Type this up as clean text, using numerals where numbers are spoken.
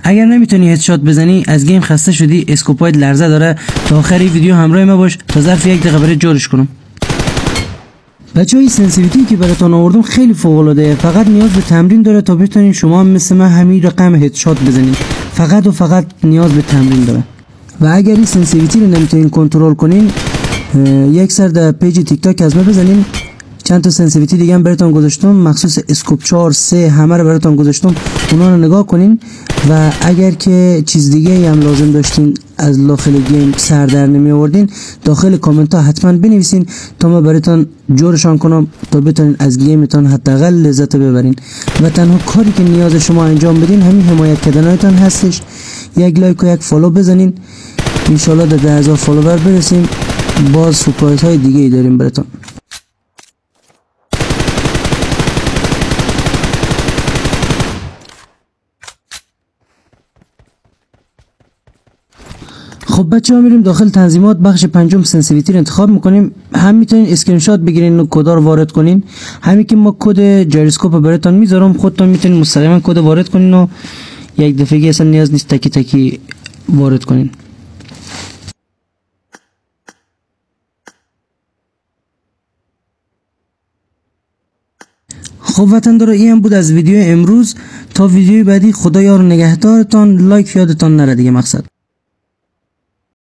اگر نمیتونی هدشات بزنی، از گیم خسته شدی، اسکوپایت لرزه داره، تا آخر ویدیو همراه ما باش تا ظرف 1 دقیقه برات جورش کنم. بچه‌ها، این سنسیتیویتی که براتون آوردم خیلی فوق العاده، فقط نیاز به تمرین داره تا بتونین شما هم مثل من همین رقم هدشات بزنید. فقط و فقط نیاز به تمرین داره. و اگر این سنسیتیویتی رو نمیتونین کنترل کنین، یک سر در پیج تیک تاک از ما بزنین. چند تا سنسیتیویتی دیگه هم براتون گذاشتم، مخصوص اسکوپ 4 3 همه رو براتون گذاشتم، اونا رو نگاه کنین. و اگر که چیز دیگه هم لازم داشتین از داخل گیم سر در نمی آوردین، داخل کامنت ها حتما بنویسین تا ما براتون جورشان کنم تا بتونین از گیمتون حداقل لذت ببرین. و تنها کاری که نیاز شما انجام بدین همین حمایت کردنتون هستش. یک لایک و یک فالو بزنین، ان شاء الله در 10,000 فالوور برسیم. باز سورپرایز های دیگه ای داریم براتون. خب بچه‌ها، میریم داخل تنظیمات، بخش پنجم سنسیتیویتی رو انتخاب میکنیم. هم میتونین اسکرین شات بگیرین و کد رو وارد کنین. همین که ما کد جایروسکوپ براتون میذارم، خودتون میتونین مستقیما کد وارد کنین و یک دفعه اصلا نیاز نیست تکی تکی وارد کنین. خب وطندارا، این هم بود از ویدیو امروز. تا ویدیوی بعدی، خدا یار و نگهدارتان. لایک یادتان نره دیگه. مقصد